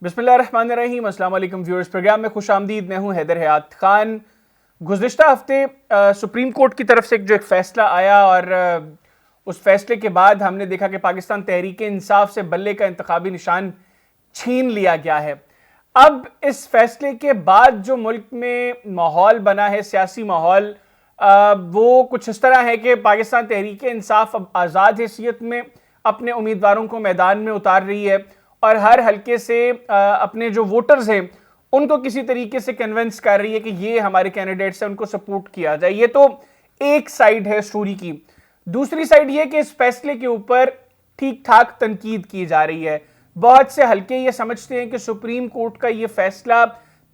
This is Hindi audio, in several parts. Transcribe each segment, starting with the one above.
बिस्मिल्लाहिर्रहमानिर्रहीम। अस्सलाम वालेकुम व्यूअर्स, प्रोग्राम में खुशामदीद। मैं हूं हैदर हयात खान। गुज़िश्ता हफ्ते सुप्रीम कोर्ट की तरफ से जो एक फ़ैसला आया और उस फैसले के बाद हमने देखा कि पाकिस्तान तहरीक इंसाफ से बल्ले का इंतखाबी निशान छीन लिया गया है। अब इस फैसले के बाद जो मुल्क में माहौल बना है, सियासी माहौल, वो कुछ इस तरह है कि पाकिस्तान तहरीक इंसाफ अब आज़ाद हैसियत में अपने उम्मीदवारों को मैदान में उतार रही है और हर हल्के से अपने जो वोटर्स हैं उनको किसी तरीके से कन्विंस कर रही है कि ये हमारे कैंडिडेट्स हैं, उनको सपोर्ट किया जाए। ये तो एक साइड है स्टोरी की। दूसरी साइड ये कि इस फैसले के ऊपर ठीक ठाक तनकीद की जा रही है। बहुत से हल्के ये समझते हैं कि सुप्रीम कोर्ट का ये फैसला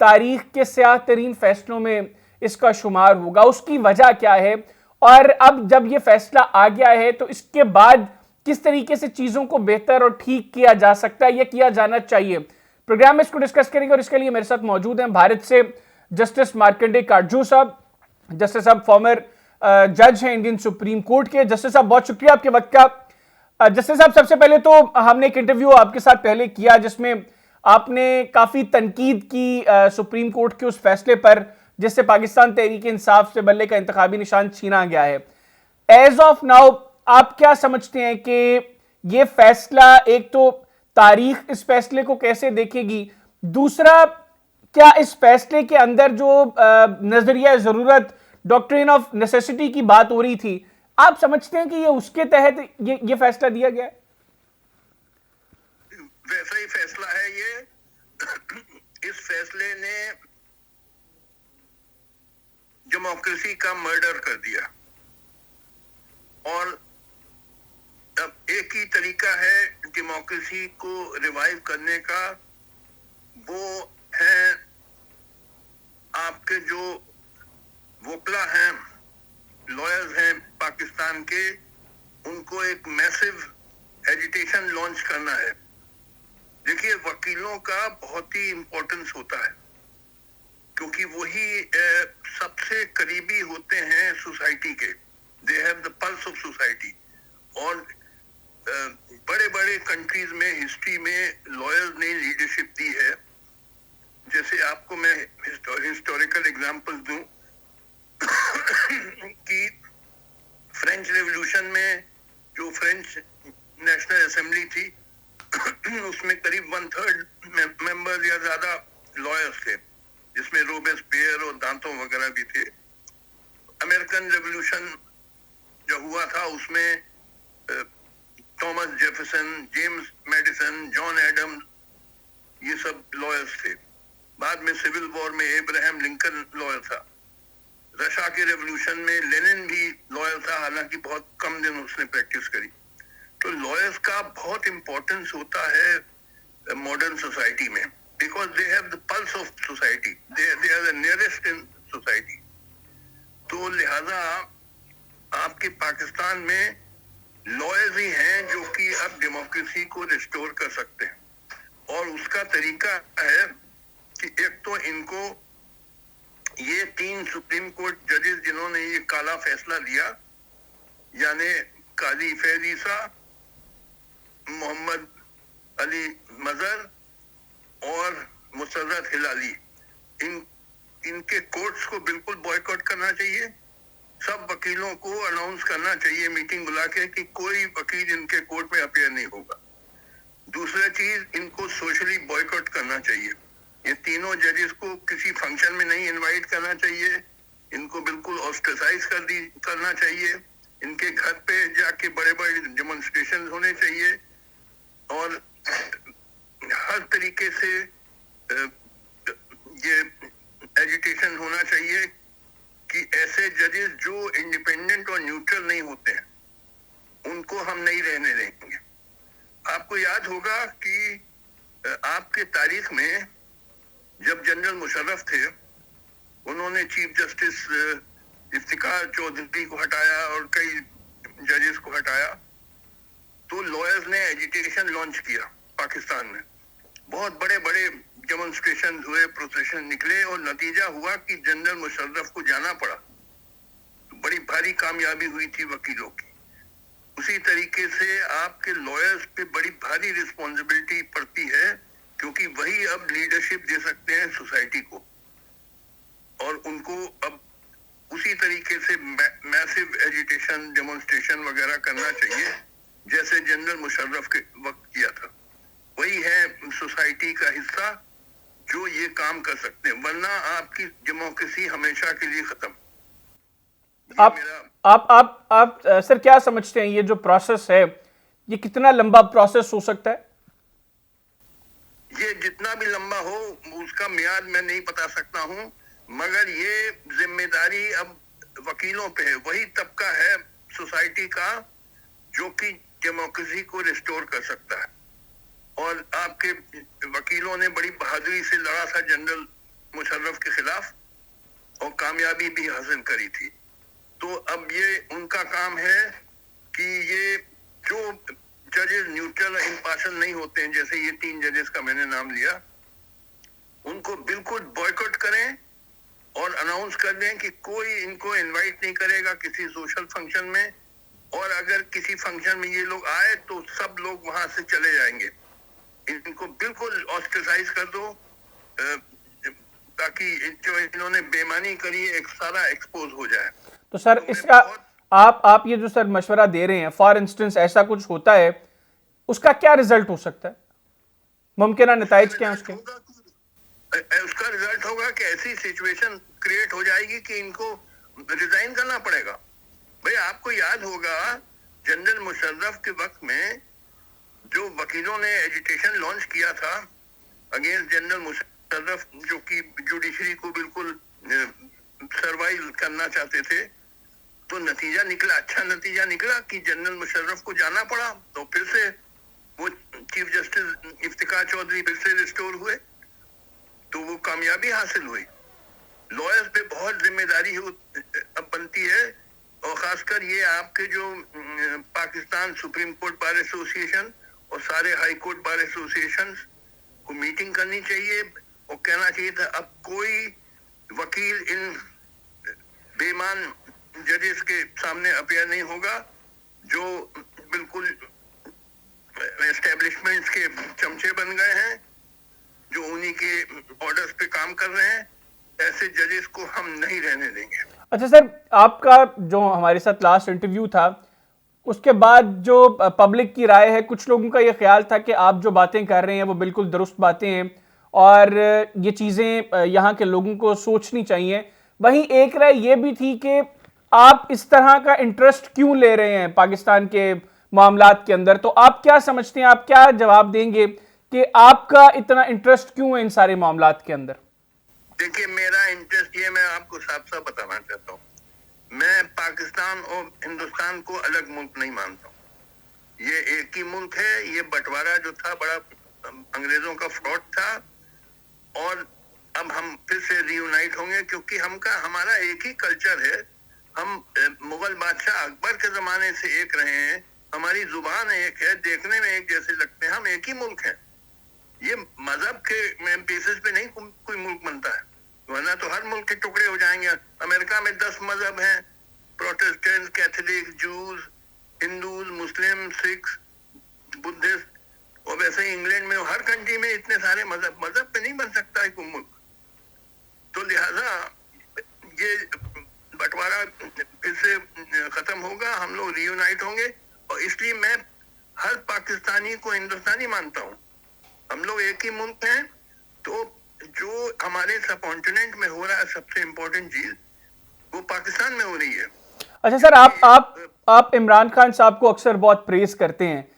तारीख के स्याह तरीन फैसलों में इसका शुमार होगा। उसकी वजह क्या है और अब जब ये फैसला आ गया है तो इसके बाद किस तरीके से चीजों को बेहतर और ठीक किया जा सकता है या किया जाना चाहिए। प्रोग्राम में इसको डिस्कस करेंगे और इसके लिए मेरे साथ मौजूद हैं भारत से जस्टिस मार्कंडेय काटजू साहब। जस्टिस साहब फॉर्मर जज हैं इंडियन सुप्रीम कोर्ट के। जस्टिस साहब बहुत शुक्रिया आपके वक्त का। जस्टिस साहब, सबसे पहले तो हमने एक इंटरव्यू आपके साथ पहले किया जिसमें आपने काफी तनकीद की सुप्रीम कोर्ट के उस फैसले पर जिससे पाकिस्तान तहरीक इंसाफ से बल्ले का इंतखाबी निशान छीना गया है। एज ऑफ नाउ आप क्या समझते हैं कि ये फैसला, एक तो तारीख इस फैसले को कैसे देखेगी, दूसरा क्या इस फैसले के अंदर जो नजरिया जरूरत, डॉक्ट्रिन ऑफ नेसेसिटी की बात हो रही थी, आप समझते हैं कि ये उसके तहत ये फैसला दिया गया है? वैसा ही फैसला है ये। इस फैसले ने डेमोक्रेसी का मर्डर कर दिया और अब एक ही तरीका है डेमोक्रेसी को रिवाइव करने का, वो है आपके जो वोकला हैं, लॉयर्स हैं पाकिस्तान के, उनको एक मैसिव एजिटेशन लॉन्च करना है। देखिए, वकीलों का बहुत ही इंपॉर्टेंस होता है क्योंकि वही सबसे करीबी होते हैं सोसाइटी के। दे have the pulse of society. और बड़े बड़े कंट्रीज में हिस्ट्री में लॉयर्स ने लीडरशिप दी है। जैसे आपको मैं हिस्टोरिकल एग्जांपल दूं कि फ्रेंच रेवोल्यूशन में जो फ्रेंच नेशनल असेंबली थी उसमें करीब 1/3 मेंबर्स या ज्यादा लॉयर्स थे, जिसमें रोबेस्पियर और दांतों वगैरह भी थे। अमेरिकन रेवोल्यूशन जो हुआ था उसमें Thomas Jefferson, James Madison, John Adams, ये सब लॉयर्स थे। बाद में सिविल वॉर में एब्राहम लिंकन लॉयर था। रशिया के रेवोल्यूशन में लेनिन भी लॉयर था, हालांकि बहुत कम दिन उसने प्रैक्टिस करी। तो लॉयर्स का बहुत इंपॉर्टेंस होता है मॉडर्न सोसाइटी में, because they have the pulse of society, they are the nearest in society. तो लिहाजा आपके पाकिस्तान में लॉयर्स ही हैं जो कि अब डेमोक्रेसी को रिस्टोर कर सकते हैं। और उसका तरीका है कि एक तो इनको ये 3 सुप्रीम कोर्ट जजेस जिन्होंने ये काला फैसला दिया, यानी काजी फैज ईसा, मोहम्मद अली मजहर और मुसर्रत हिलाली, इनके कोर्ट्स को बिल्कुल बॉयकॉट करना चाहिए। सब वकीलों को अनाउंस करना चाहिए मीटिंग बुला के कि कोई वकील इनके कोर्ट में अपीयर नहीं होगा। दूसरा चीज, इनको सोशली बॉयकॉट करना चाहिए। ये तीनों जजेस को किसी फंक्शन में नहीं इनवाइट करना चाहिए, इनको बिल्कुल ऑस्ट्रेसाइज करना चाहिए। इनके घर पे जाके बड़े बड़े डेमोन्स्ट्रेशन होने चाहिए और हर तरीके से ये एजिटेशन होना चाहिए कि ऐसे जजेस जो इंडिपेंडेंट और न्यूट्रल नहीं होते हैं उनको हम नहीं रहने देंगे। आपको याद होगा कि आपके तारीख में जब जनरल मुशर्रफ थे, उन्होंने चीफ जस्टिस इफ्तिकार चौधरी को हटाया और कई जजेस को हटाया, तो लॉयर्स ने एजिटेशन लॉन्च किया पाकिस्तान में। बहुत बड़े बड़े डेमोन्स्ट्रेशन हुए, प्रोसेशन निकले और नतीजा हुआ कि जनरल मुशर्रफ को जाना पड़ा। तो बड़ी भारी कामयाबी हुई थी वकीलों की। उसी तरीके से आपके लॉयर्स पे बड़ी भारी रिस्पॉन्सिबिलिटी पड़ती है क्योंकि वही अब लीडरशिप दे सकते हैं सोसाइटी को, और उनको अब उसी तरीके से मैसिव एजिटेशन, डेमोन्स्ट्रेशन वगैरह करना चाहिए जैसे जनरल मुशर्रफ के वक्त किया था। वही है सोसाइटी का हिस्सा जो ये काम कर सकते हैं, वरना आपकी डेमोक्रेसी हमेशा के लिए खत्म। आप सर क्या समझते हैं, ये जो प्रोसेस है ये कितना लंबा प्रोसेस हो सकता है? ये जितना भी लंबा हो उसका मियाद मैं नहीं बता सकता हूं, मगर ये जिम्मेदारी अब वकीलों पे है। वही तबका है सोसाइटी का जो कि डेमोक्रेसी को रिस्टोर कर सकता है, और आपके वकीलों ने बड़ी बहादुरी से लड़ा था जनरल मुशर्रफ के खिलाफ और कामयाबी भी हासिल करी थी। तो अब ये उनका काम है कि ये जो जजेस न्यूट्रल और इम्पार्शियल नहीं होते हैं, जैसे ये 3 जजेस का मैंने नाम लिया, उनको बिल्कुल बॉयकॉट करें और अनाउंस कर दें कि कोई इनको इनवाइट नहीं करेगा किसी सोशल फंक्शन में, और अगर किसी फंक्शन में ये लोग आए तो सब लोग वहां से चले जाएंगे। इनको बिल्कुल ऑस्ट्रेसाइज कर दो ताकि जो इन्होंने बेईमानी करी है एक सारा एक्सपोज हो जाए। तो सर इसका आप ये जो सर मशवरा दे रहे हैं, फॉर इंस्टेंस ऐसा कुछ होता है, उसका क्या रिजल्ट हो सकता है? मुमकिन नताइज क्या है उसके? उसका रिजल्ट होगा कि ऐसी सिचुएशन क्रिएट हो जाएगी कि इनको रिजाइन करना पड़ेगा। भाई आपको याद होगा जनरल मुशर्रफ के वक्त में जो वकीलों ने एजिटेशन लॉन्च किया था अगेंस्ट जनरल मुशर्रफ, जो कि जुडिशरी को बिल्कुल सर्वाइव करना चाहते थे, तो नतीजा निकला, अच्छा नतीजा निकला कि जनरल मुशर्रफ को जाना पड़ा। तो फिर से वो चीफ जस्टिस इफ्तिकार चौधरी फिर से रिस्टोर हुए, तो वो कामयाबी हासिल हुई। लॉयर्स पे बहुत जिम्मेदारी अब बनती है, और खासकर ये आपके जो Pakistan supreme court bar association और सारे हाई कोर्ट बार एसोसिएशन को मीटिंग करनी चाहिए और कहना चाहिए था अब कोई वकील इन बेईमान जजेस के सामने अपीयर नहीं होगा जो बिल्कुल एस्टेब्लिशमेंट्स के चमचे बन गए हैं, जो उन्हीं के ऑर्डर्स पे काम कर रहे हैं। ऐसे जजेस को हम नहीं रहने देंगे। अच्छा सर, आपका जो हमारे साथ लास्ट इंटरव्यू था उसके बाद जो पब्लिक की राय है, कुछ लोगों का ये ख्याल था कि आप जो बातें कर रहे हैं वो बिल्कुल दुरुस्त बातें हैं और ये चीज़ें यहाँ के लोगों को सोचनी चाहिए। वहीं एक राय ये भी थी कि आप इस तरह का इंटरेस्ट क्यों ले रहे हैं पाकिस्तान के मामलात के अंदर। तो आप क्या समझते हैं, आप क्या जवाब देंगे कि आपका इतना इंटरेस्ट क्यों है इन सारे मामलात के अंदर? देखिए, मेरा इंटरेस्ट ये मैं आपको साफ साफ बताना चाहता हूँ, मैं पाकिस्तान और हिंदुस्तान को अलग मुल्क नहीं मानता हूँ। ये एक ही मुल्क है। ये बंटवारा जो था बड़ा अंग्रेजों का फ्रॉड था, और अब हम फिर से रियूनाइट होंगे क्योंकि हमारा एक ही कल्चर है। हम मुगल बादशाह अकबर के जमाने से एक रहे हैं, हमारी जुबान एक है, देखने में एक जैसे लगते हैं, हम एक ही मुल्क हैं। ये मजहब के बेसिस पे नहीं कोई मुल्क बनता है, वरना तो हर मुल्क के टुकड़े हो जाएंगे। अमेरिका में 10 मजहब हैं, प्रोटेस्टेंट, कैथोलिक, जूस, हिंदूज, मुस्लिम, सिख, बुद्धिस्ट, और वैसे ही इंग्लैंड में हर कंट्री में इतने सारे मजहब पे नहीं बन सकता है कोई मुल्क। तो लिहाजा ये बंटवारा फिर से खत्म होगा, हम लोग रियूनाइट होंगे, और इसलिए मैं हर पाकिस्तानी को हिंदुस्तानी मानता हूँ। हम लोग एक ही मुल्क हैं। तो जो हमारे सबकॉन्टिनेंट में हो रहा है सबसे इम्पोर्टेंट चीज, वो पाकिस्तान में हो रही है। अच्छा सर, आप इमरान खान साहब को अक्सर बहुत प्रेज करते हैं।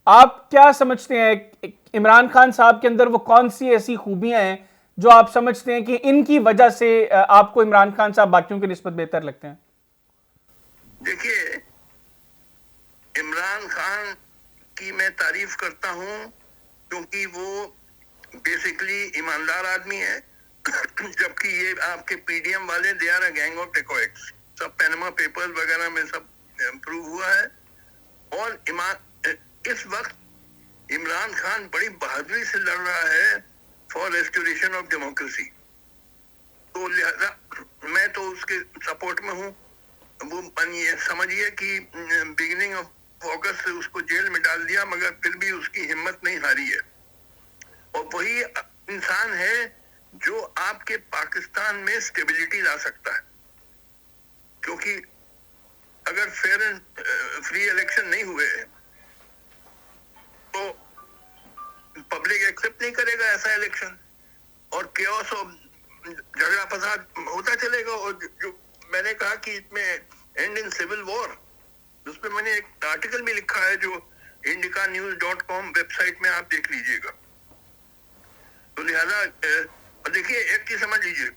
आप क्या समझते हैं इमरान खान साहब के अंदर वो कौन सी ऐसी खूबियां हैं जो आप समझते हैं कि इनकी वजह से आपको इमरान खान साहब बाकियों की निस्बत बेहतर लगते हैं? देखिए, इमरान खान की मैं तारीफ करता हूं क्योंकि वो बेसिकली ईमानदार आदमी है जबकि ये आपके पीडीएम वाले they are a gang of dacoits. सब पैनामा पेपर्स वगैरह में सब प्रूव हुआ है। और इस वक्त इमरान खान बड़ी बहादुरी से लड़ रहा है फॉर रेस्टोरेशन ऑफ डेमोक्रेसी। तो लिहाजा मैं तो उसके सपोर्ट में हूँ। वो समझिए कि बिगिनिंग ऑफ अगस्त से उसको जेल में डाल दिया, मगर फिर भी उसकी हिम्मत नहीं हारी है। और वही इंसान है जो आपके पाकिस्तान में स्टेबिलिटी ला सकता है, क्योंकि अगर फेयर एंड फ्री इलेक्शन नहीं हुए तो पब्लिक एक्सेप्ट नहीं करेगा ऐसा इलेक्शन, और केओस और झगड़ा फसाद होता चलेगा। और जो मैंने कहा कि इसमें एंड इन सिविल वॉर, उस पर मैंने एक आर्टिकल भी लिखा है जो indicanews.com वेबसाइट में आप देख लीजिएगा। तो लिहाजा देखिए, एक चीज समझ लीजिए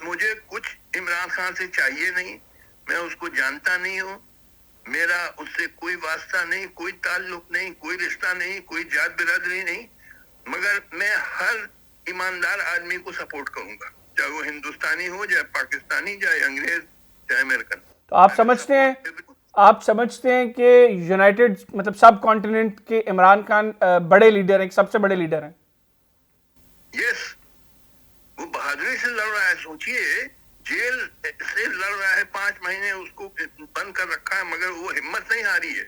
मुझे कुछ इमरान खान से चाहिए नहीं, मैं उसको जानता नहीं हूँ, मेरा उससे कोई वास्ता नहीं, कोई ताल्लुक नहीं, कोई रिश्ता नहीं, कोई जात बिरादरी नहीं, मगर मैं हर ईमानदार आदमी को सपोर्ट करूंगा, चाहे वो हिंदुस्तानी हो, चाहे पाकिस्तानी, चाहे अंग्रेज, चाहे अमेरिकन। तो आप समझते हैं कि यूनाइटेड मतलब सब कॉन्टिनेंट के इमरान खान बड़े लीडर हैं, सबसे बड़े लीडर हैं? यस, वो बहादुरी से लड़ रहा है। सोचिए, जेल से लड़ रहा है, 5 महीने उसको बंद कर रखा है, मगर वो हिम्मत नहीं हारी है।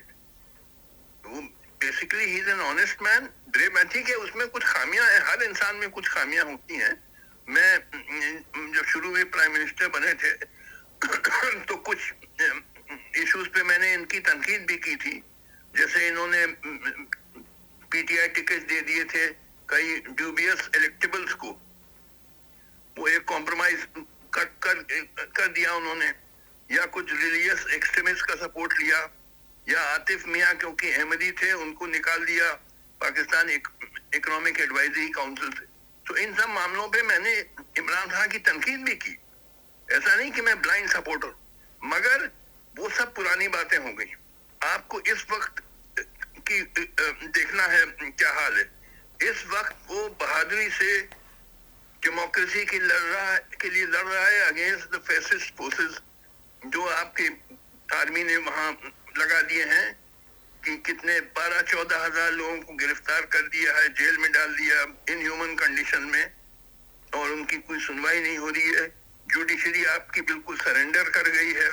वो basically he is an honest man, brave man. ठीक है, उसमें कुछ खामियां हैं, हर इंसान में कुछ खामियां होती हैं। मैं जब शुरू में प्राइम मिनिस्टर बने थे तो कुछ इश्यूज पे मैंने इनकी तनकीद भी की थी, जैसे इन्होंने पीटीआई टिकट दे दिए थे कई ड्यूबियस इलेक्टेबल्स को, वो एक कॉम्प्रोमाइज कर दिया उन्होंने, या कुछ रिलीजियस एक्सट्रीमिस्ट का सपोर्ट लिया, या आतिफ मियां क्योंकि अहमदी थे उनको निकाल दिया पाकिस्तान इकोनॉमिक एडवाइजरी काउंसिल से। तो इन सब मामलों पे मैंने इमरान खान की तनकीद भी की, ऐसा नहीं कि मैं ब्लाइंड सपोर्टर, मगर वो सब पुरानी बातें हो गई। आपको इस वक्त की देखना है क्या हाल है। इस वक्त वो बहादुरी से डेमोक्रेसी के लिए लड़ रहा है अगेंस्ट द फैसिस्ट फोर्सेस जो आपके आर्मी ने वहां लगा दिए हैं, कि कितने 12-14 हजार लोगों को गिरफ्तार कर दिया है, जेल में डाल दिया इनह्यूमन कंडीशन में, और उनकी कोई सुनवाई नहीं हो रही है। जुडिशरी आपकी बिल्कुल सरेंडर कर गई है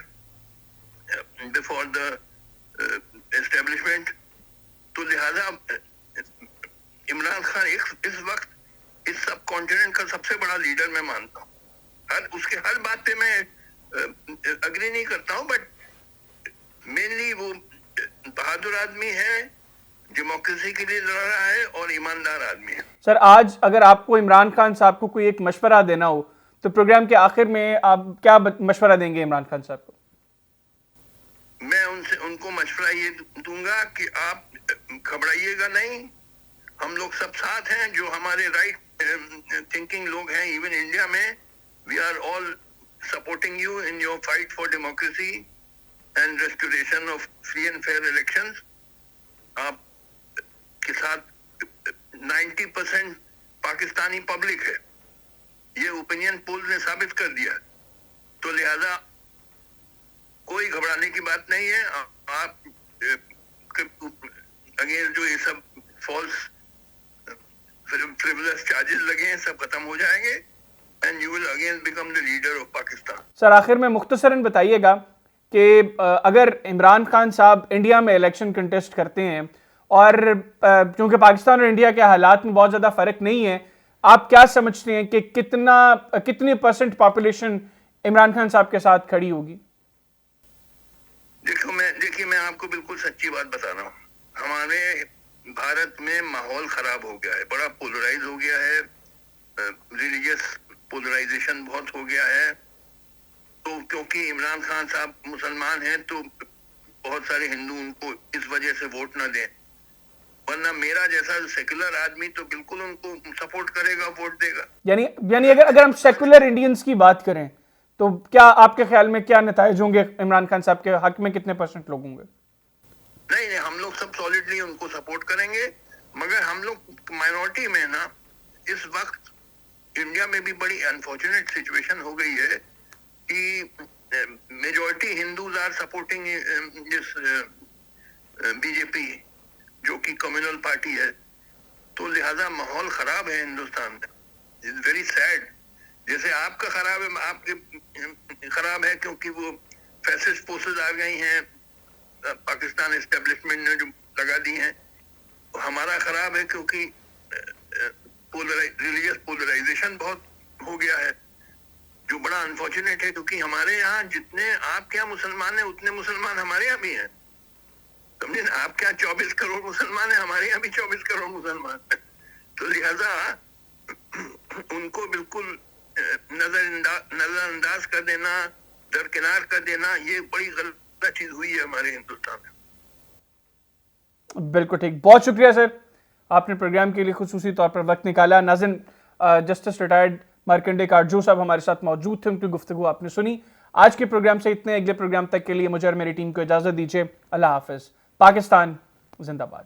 बिफोर द एस्टेब्लिशमेंट। तो लिहाजा इमरान खान इस वक्त इस सब कॉन्टिनेंट का सबसे बड़ा लीडर मैं मानता हूँ। उसके हर बात पे मैं अग्री नहीं करता हूँ, बट मेनली वो बहादुर आदमी है, डेमोक्रेसी के लिए लड़ रहा है और ईमानदार आदमी है। सर, आज अगर आपको इमरान खान साहब को कोई एक मशवरा देना हो तो प्रोग्राम के आखिर में आप क्या मशवरा देंगे इमरान खान साहब को? मैं उनको मशवरा ये दूंगा कि आप घबराइएगा नहीं, हम लोग सब साथ हैं, जो हमारे राइट थिंकिंग लोग हैं इवन इंडिया में, we are all supporting you in your fight for democracy and restoration of free and fair elections. आप के साथ 90% पाकिस्तानी पब्लिक है, ये ओपिनियन पोल ने साबित कर दिया। तो लिहाजा कोई घबराने की बात नहीं है। आप अगेन जो ये सब फॉल्स फ्रिवलेस चार्जेस लगे हैं सब खत्म हो जाएंगे, and you will again become the leader of Pakistan. Sir, आखिर में मुख्तसरन बताइएगा कि अगर इमरान खान साहब इंडिया में इलेक्शन कंटेस्ट करते हैं, और क्योंकि पाकिस्तान और इंडिया के हालात में बहुत ज़्यादा फ़र्क नहीं है, आप क्या समझते हैं कि कितनी % पॉपुलेशन इमरान खान साहब के साथ खड़ी होगी? देखिए मैं आपको बिल्कुल सच्ची बात बता रहा हूँ। हमारे भारत में माहौल खराब हो गया है, बड़ा पोलराइज हो गया है, रिलीजियस पोलराइजेशन बहुत हो गया है। तो क्योंकि इमरान खान साहब मुसलमान हैं तो बहुत सारे हिंदू उनको इस वजह से वोट ना दें, वरना मेरा जैसा सेक्युलर आदमी तो बिल्कुल उनको सपोर्ट करेगा, वोट देगा। यानी अगर हम सेक्युलर इंडियंस की बात करें तो क्या आपके ख्याल में क्या नताइज होंगे? इमरान खान साहब के हक में कितने % लोग होंगे? नहीं, हम लोग सब सॉलिडली उनको सपोर्ट करेंगे, मगर हम लोग माइनॉरिटी में ना, इस वक्त इंडिया में भी बड़ी अनफॉर्चुनेट सिचुएशन हो गई है कि majority Hindus are supporting this BJP जो कि कम्युनल पार्टी है। तो लिहाजा माहौल खराब है हिंदुस्तान में, इट्स वेरी सैड। जैसे आपका खराब है, आपके खराब है क्योंकि वो फैसिस्ट फोर्सेस आ गई हैं, पाकिस्तान एस्टेब्लिशमेंट ने जो लगा दी हैं। हमारा खराब है क्योंकि रिलीजियस पोलराइजेशन बहुत हो गया है, जो बड़ा अनफॉर्चुनेट है, क्योंकि हमारे यहाँ जितने आपके यहाँ मुसलमान हैं उतने मुसलमान हमारे यहाँ भी हैं, समझे ना। आपके यहाँ 24 करोड़ मुसलमान है, हमारे यहाँ भी 24 करोड़ मुसलमान है, तो लिहाजा उनको बिल्कुल नजरअंदाज कर देना, दरकिनार कर देना, ये बड़ी गलत चीज हुई है हमारे हिंदुस्तान में। बिल्कुल ठीक, बहुत शुक्रिया सर, आपने प्रोग्राम के लिए खुसूसी तौर पर वक्त निकाला। नाज़रीन, जस्टिस रिटायर्ड मार्कंडे काटजू साहब हमारे साथ मौजूद थे, उनकी गुफ्तगू आपने सुनी। आज के प्रोग्राम से इतने, अगले प्रोग्राम तक के लिए मुझे और मेरी टीम को इजाजत दीजिए। अल्लाह हाफिज। पाकिस्तान जिंदाबाद।